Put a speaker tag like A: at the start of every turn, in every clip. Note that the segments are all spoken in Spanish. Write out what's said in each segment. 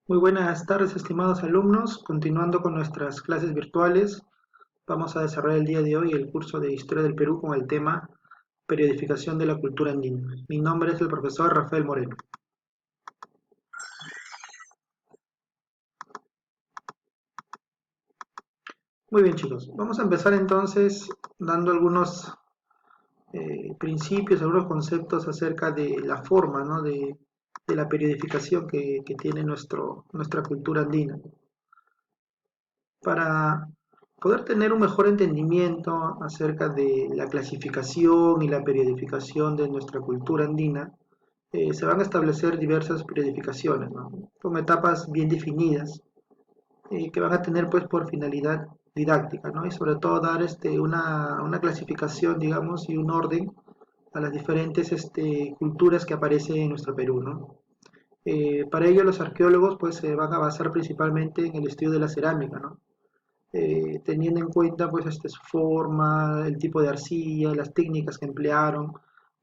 A: Muy buenas tardes, estimados alumnos. Continuando con nuestras clases virtuales, vamos a desarrollar el día de hoy el curso de Historia del Perú con el tema Periodificación de la cultura andina. Mi nombre es el profesor Rafael Moreno. Muy bien, chicos. Vamos a empezar entonces dando algunos principios, algunos conceptos acerca de la forma, ¿no? de la periodificación que tiene nuestra cultura andina. Para poder tener un mejor entendimiento acerca de la clasificación y la periodificación de nuestra cultura andina, se van a establecer diversas periodificaciones, ¿no? Con etapas bien definidas, que van a tener pues por finalidad didáctica, ¿no? Y sobre todo dar una clasificación, digamos, y un orden a las diferentes culturas que aparecen en nuestro Perú, ¿no? Para ello los arqueólogos pues se van a basar principalmente en el estudio de la cerámica, ¿no? Teniendo en cuenta pues su forma, el tipo de arcilla, las técnicas que emplearon,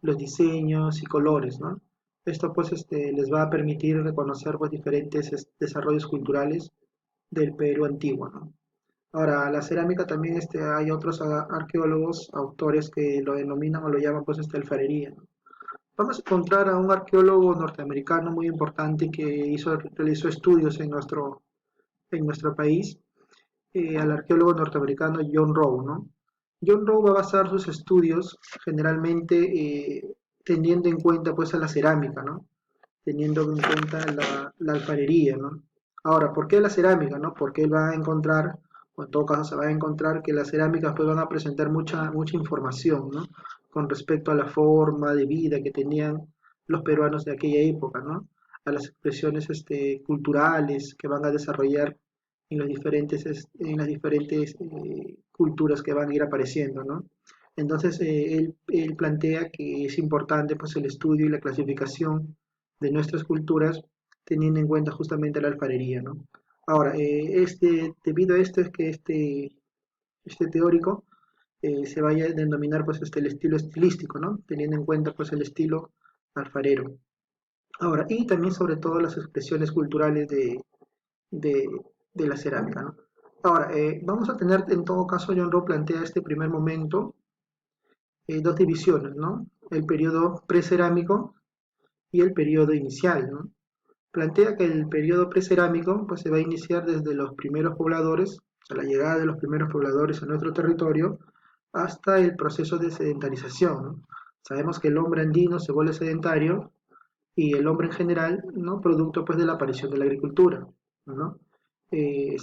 A: los diseños y colores, ¿no? Esto pues les va a permitir reconocer pues diferentes desarrollos culturales del Perú antiguo, ¿no? Ahora, la cerámica también hay otros arqueólogos, autores que lo denominan o lo llaman pues alfarería, ¿no? Vamos a encontrar a un arqueólogo norteamericano muy importante que realizó estudios en nuestro país, al arqueólogo norteamericano John Rowe, ¿no? John Rowe va a basar sus estudios generalmente teniendo en cuenta pues a la cerámica, ¿no? Teniendo en cuenta la alfarería, ¿no? Ahora, ¿por qué la cerámica, no? Porque él va a encontrar, o en todo caso se va a encontrar que las cerámicas pues van a presentar mucha información, ¿no? Con respecto a la forma de vida que tenían los peruanos de aquella época, ¿no? A las expresiones culturales que van a desarrollar en las diferentes culturas que van a ir apareciendo, ¿no? Entonces, él plantea que es importante pues el estudio y la clasificación de nuestras culturas teniendo en cuenta justamente la alfarería, ¿no? Ahora, debido a esto es que este teórico se vaya a denominar pues el estilo estilístico, ¿no? Teniendo en cuenta pues el estilo alfarero. Ahora, y también sobre todo las expresiones culturales de, de la cerámica, ¿no? Ahora, vamos a tener en todo caso, John Rowe plantea este primer momento dos divisiones, ¿no? El periodo precerámico y el periodo inicial, ¿no? Plantea que el periodo precerámico pues, se va a iniciar desde los primeros pobladores, o sea, la llegada de los primeros pobladores a nuestro territorio, hasta el proceso de sedentarización, ¿no? Sabemos que el hombre andino se vuelve sedentario y el hombre en general, ¿no? Producto pues de la aparición de la agricultura, ¿no? Eh,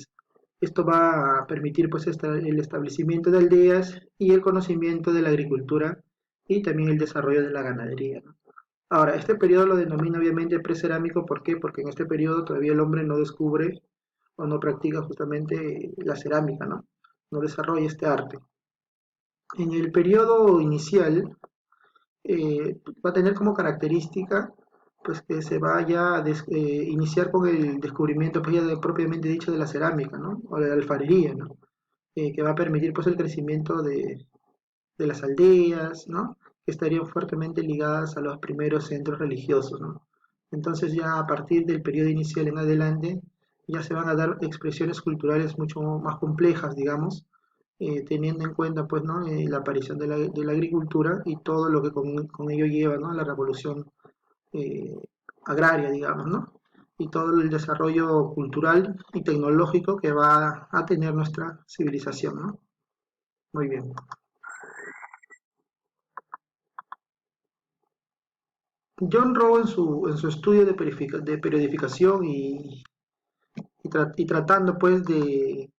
A: Esto va a permitir pues el establecimiento de aldeas y el conocimiento de la agricultura y también el desarrollo de la ganadería, ¿no? Ahora, este periodo lo denomina obviamente precerámico, ¿por qué? Porque en este periodo todavía el hombre no descubre o no practica justamente la cerámica, ¿no? No desarrolla este arte. En el periodo inicial va a tener como característica pues que se vaya a iniciar con el descubrimiento pues, ya propiamente dicho de la cerámica, ¿no? O de la alfarería, ¿no? Que va a permitir pues el crecimiento de las aldeas, ¿no? Que estarían fuertemente ligadas a los primeros centros religiosos, ¿no? Entonces ya a partir del periodo inicial en adelante ya se van a dar expresiones culturales mucho más complejas, digamos, teniendo en cuenta pues, ¿no? La aparición de la agricultura y todo lo que con ello lleva, ¿no? La revolución eh, agraria, digamos, ¿no? Y todo el desarrollo cultural y tecnológico que va a tener nuestra civilización, ¿no? Muy bien. John Rowe en su estudio de periodificación y tratando pues de,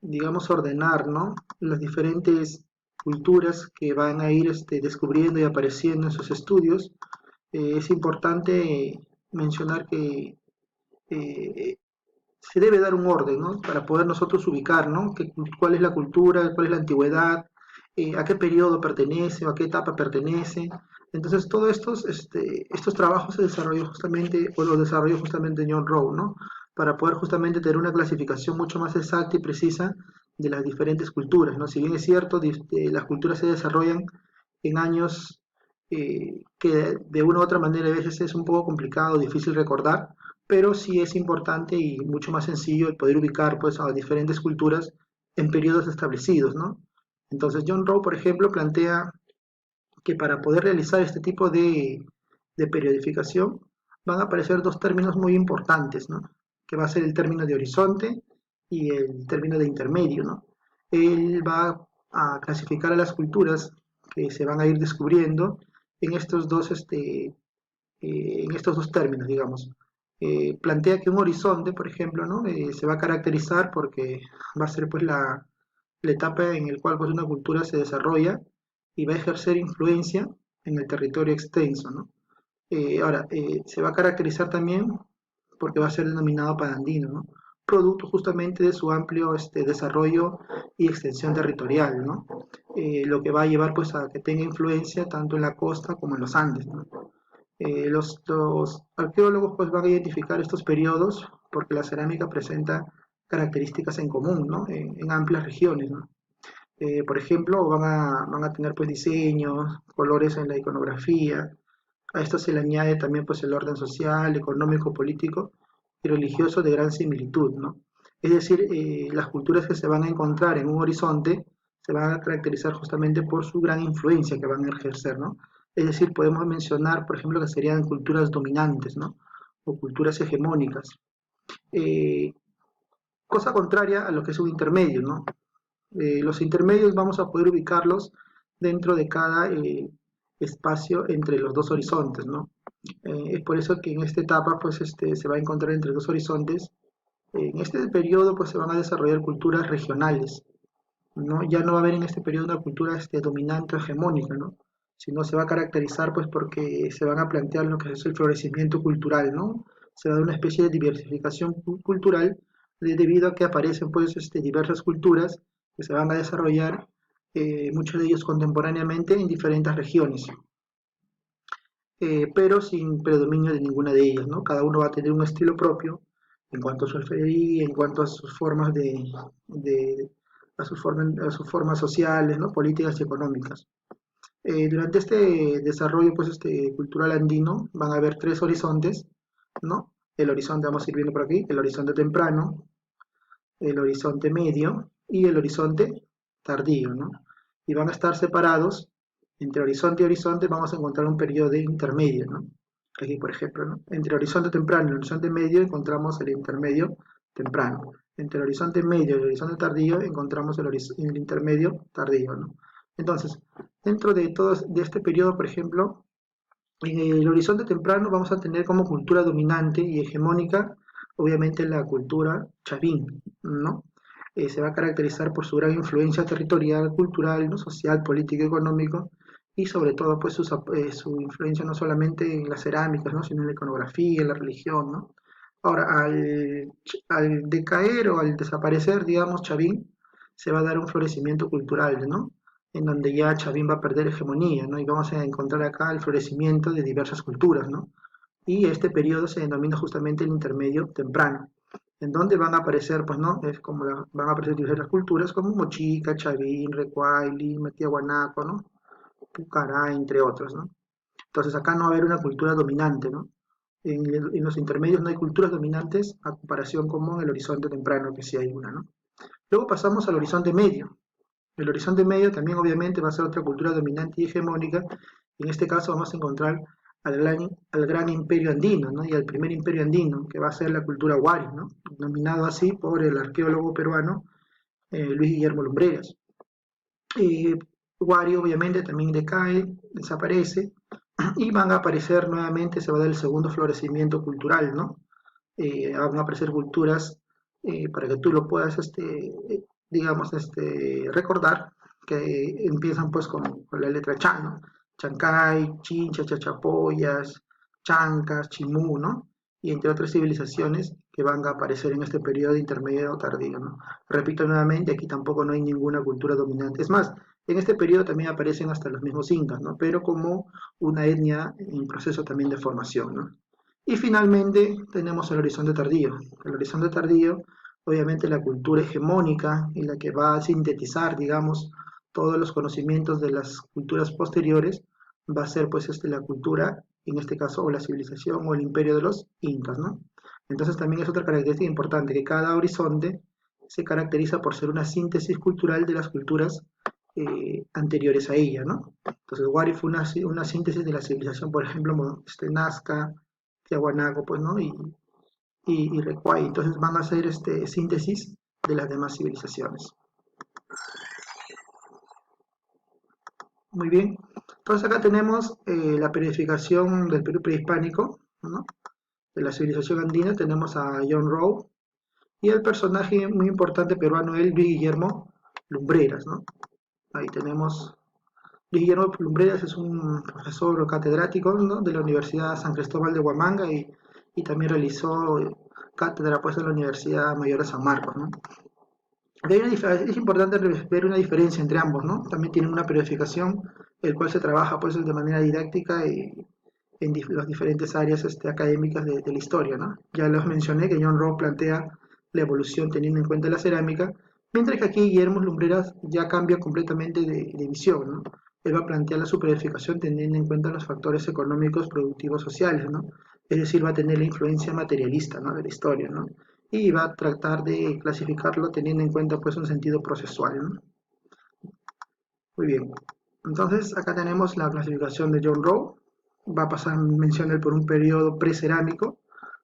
A: digamos, ordenar, ¿no? Las diferentes culturas que van a ir descubriendo y apareciendo en sus estudios, es importante mencionar que eh, se debe dar un orden, ¿no? Para poder nosotros ubicar, ¿no? Cuál es la cultura, cuál es la antigüedad, a qué periodo pertenece o a qué etapa pertenece. Entonces, todos estos trabajos se desarrolló justamente, o los desarrolló justamente John Rowe, ¿no? Para poder justamente tener una clasificación mucho más exacta y precisa de las diferentes culturas, ¿no? Si bien es cierto, las culturas se desarrollan en años que de una u otra manera a veces es un poco complicado, difícil recordar, pero sí es importante y mucho más sencillo el poder ubicar pues a diferentes culturas en periodos establecidos, ¿no? Entonces John Rowe, por ejemplo, plantea que para poder realizar este tipo de periodificación van a aparecer dos términos muy importantes, ¿no? Que va a ser el término de horizonte y el término de intermedio, ¿no? Él va a clasificar a las culturas que se van a ir descubriendo en en estos dos términos, digamos. Plantea que un horizonte, por ejemplo, ¿no? Se va a caracterizar porque va a ser pues la etapa en la cual pues, una cultura se desarrolla y va a ejercer influencia en el territorio extenso, ¿no? Se va a caracterizar también porque va a ser denominado panandino, ¿no? Producto justamente de su amplio desarrollo y extensión territorial, ¿no? Lo que va a llevar pues a que tenga influencia tanto en la costa como en los Andes, ¿no? Los arqueólogos pues van a identificar estos periodos porque la cerámica presenta características en común, ¿no? En amplias regiones, ¿no? Por ejemplo, van a tener pues diseños, colores en la iconografía. A esto se le añade también pues el orden social, económico, político y religioso de gran similitud, ¿no? Es decir, las culturas que se van a encontrar en un horizonte se van a caracterizar justamente por su gran influencia que van a ejercer, ¿no? Es decir, podemos mencionar, por ejemplo, que serían culturas dominantes, ¿no? O culturas hegemónicas. Eh, Cosa contraria a lo que es un intermedio, ¿no? Los intermedios vamos a poder ubicarlos dentro de cada espacio entre los dos horizontes, ¿no? Es por eso que en esta etapa pues, se va a encontrar entre dos horizontes. En este periodo pues, se van a desarrollar culturas regionales, ¿no? Ya no va a haber en este periodo una cultura dominante o hegemónica, ¿no? Sino se va a caracterizar pues, porque se van a plantear lo que es el florecimiento cultural, ¿no? Se va a dar una especie de diversificación cultural debido a que aparecen pues, diversas culturas que se van a desarrollar, muchos de ellos contemporáneamente en diferentes regiones, pero sin predominio de ninguna de ellas, ¿no? Cada uno va a tener un estilo propio en cuanto a su alfarería, en cuanto a sus formas de a sus formas sociales, ¿no? Políticas y económicas. Durante este desarrollo pues, cultural andino van a haber tres horizontes, ¿no? El horizonte, vamos a ir viendo por aquí, el horizonte temprano, el horizonte medio y el horizonte tardío, ¿no? Y van a estar separados entre horizonte y horizonte, vamos a encontrar un periodo de intermedio, ¿no? Aquí, por ejemplo, ¿no? Entre el horizonte temprano y el horizonte medio encontramos el intermedio temprano. Entre el horizonte medio y el horizonte tardío encontramos el intermedio tardío, ¿no? Entonces, dentro de este periodo, por ejemplo, en el horizonte temprano vamos a tener como cultura dominante y hegemónica, obviamente, la cultura chavín, ¿no? Se va a caracterizar por su gran influencia territorial, cultural, ¿no? Social, político, económico, y sobre todo pues su influencia no solamente en las cerámicas, ¿no? Sino en la iconografía, en la religión, ¿no? Ahora, al decaer o al desaparecer, digamos, Chavín, se va a dar un florecimiento cultural, ¿no? En donde ya Chavín va a perder hegemonía, ¿no? Y vamos a encontrar acá el florecimiento de diversas culturas, ¿no? Y este periodo se denomina justamente el intermedio temprano, en donde van a aparecer, pues, ¿no? Es como van a aparecer diversas culturas como Mochica, Chavín, Recuayli, Matiahuanaco, ¿no? Pucará, entre otros, ¿no? Entonces acá no va a haber una cultura dominante, ¿no? En los intermedios no hay culturas dominantes a comparación como en el horizonte temprano, que sí hay una, ¿no? Luego pasamos al horizonte medio. El horizonte medio también obviamente va a ser otra cultura dominante y hegemónica. En este caso vamos a encontrar al gran imperio andino, ¿no? Y al primer imperio andino, que va a ser la cultura Wari, ¿no? Nominado así por el arqueólogo peruano Luis Guillermo Lumbreras. Eh, Wari obviamente también decae, desaparece, y van a aparecer nuevamente, se va a dar el segundo florecimiento cultural, ¿no? Van a aparecer culturas, para que tú lo puedas, digamos, recordar, que empiezan pues con la letra Chan, ¿no? Chancay, Chincha, Chachapoyas, Chancas, Chimú, ¿no? Y entre otras civilizaciones que van a aparecer en este periodo intermedio tardío, ¿no? Repito nuevamente, aquí tampoco no hay ninguna cultura dominante. Es más, en este periodo también aparecen hasta los mismos incas, ¿no? Pero como una etnia en proceso también de formación, ¿no? Y finalmente tenemos el horizonte tardío. El horizonte tardío, obviamente la cultura hegemónica y la que va a sintetizar, digamos, todos los conocimientos de las culturas posteriores, va a ser pues la cultura, en este caso, o la civilización o el imperio de los incas, ¿no? Entonces también es otra característica importante, que cada horizonte se caracteriza por ser una síntesis cultural de las culturas anteriores a ella, ¿no? Entonces Wari fue una síntesis de la civilización, por ejemplo, Nazca, Tiahuanaco, pues, ¿no? Y Recuay. Entonces van a hacer síntesis de las demás civilizaciones. Muy bien. Entonces acá tenemos la periodificación del Perú prehispánico, ¿no? De la civilización andina. Tenemos a John Rowe y el personaje muy importante peruano, el Luis Guillermo Lumbreras, ¿no? Ahí tenemos. Luis Guillermo Lumbreras es un profesor catedrático, ¿no? De la Universidad San Cristóbal de Huamanga y también realizó cátedra pues, en la Universidad Mayor de San Marcos, ¿no? Es importante ver una diferencia entre ambos, ¿no? También tienen una periodificación, el cual se trabaja pues de manera didáctica y en las diferentes áreas académicas de la historia, ¿no? Ya les mencioné que John Rowe plantea la evolución teniendo en cuenta la cerámica, mientras que aquí Guillermo Lumbreras ya cambia completamente de visión, ¿no? Él va a plantear la superedificación teniendo en cuenta los factores económicos, productivos, sociales, ¿no? Es decir, va a tener la influencia materialista, ¿no? De la historia, ¿no? Y va a tratar de clasificarlo teniendo en cuenta pues un sentido procesual, ¿no? Muy bien. Entonces acá tenemos la clasificación de John Rowe. Va a pasar, menciona por un periodo precerámico,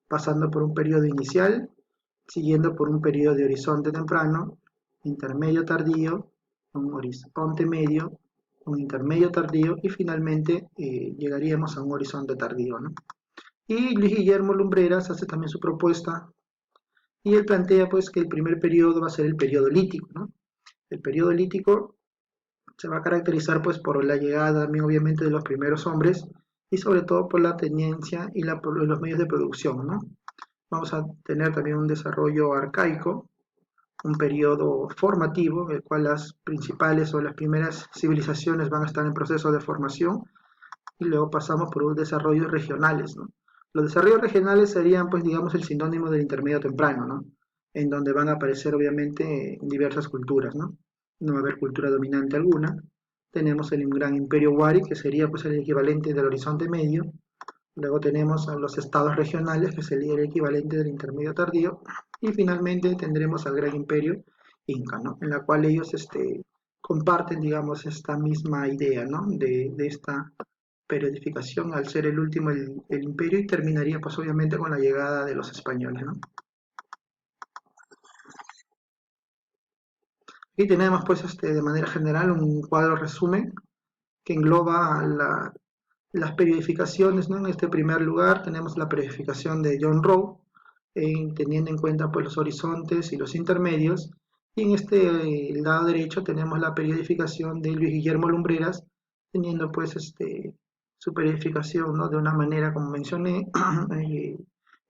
A: pasando por un periodo inicial, siguiendo por un periodo de horizonte temprano, intermedio tardío, un horizonte medio, un intermedio tardío y finalmente llegaríamos a un horizonte tardío, ¿no? Y Luis Guillermo Lumbreras hace también su propuesta y él plantea pues que el primer periodo va a ser el periodo lítico, ¿no? El periodo lítico se va a caracterizar pues por la llegada también obviamente de los primeros hombres y sobre todo por la tenencia y los medios de producción, ¿no? Vamos a tener también un desarrollo arcaico, un periodo formativo, en el cual las principales o las primeras civilizaciones van a estar en proceso de formación y luego pasamos por los desarrollos regionales, ¿no? Los desarrollos regionales serían, pues, digamos, el sinónimo del intermedio temprano, ¿no? En donde van a aparecer, obviamente, diversas culturas, ¿no? No va a haber cultura dominante alguna. Tenemos el gran imperio Wari, que sería, pues, el equivalente del horizonte medio. Luego tenemos a los estados regionales, que sería el equivalente del intermedio tardío. Y finalmente tendremos al gran imperio Inca, ¿no? En la cual ellos, comparten, digamos, esta misma idea, ¿no? De esta periodificación al ser el último el imperio y terminaría pues obviamente con la llegada de los españoles, ¿no? Aquí tenemos pues de manera general un cuadro resumen que engloba las periodificaciones, ¿no? En este primer lugar tenemos la periodificación de John Rowe, teniendo en cuenta pues los horizontes y los intermedios, y en el lado derecho tenemos la periodificación de Luis Guillermo Lumbreras, teniendo pues su periodificación, ¿no? De una manera, como mencioné, de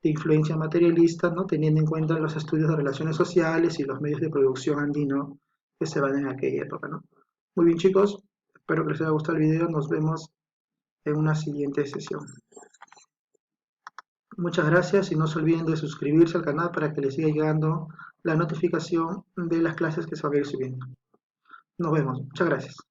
A: influencia materialista, ¿no? Teniendo en cuenta los estudios de relaciones sociales y los medios de producción andino que se van en aquella época, ¿no? Muy bien chicos, espero que les haya gustado el video, nos vemos en una siguiente sesión. Muchas gracias y no se olviden de suscribirse al canal para que les siga llegando la notificación de las clases que se van a ir subiendo. Nos vemos. Muchas gracias.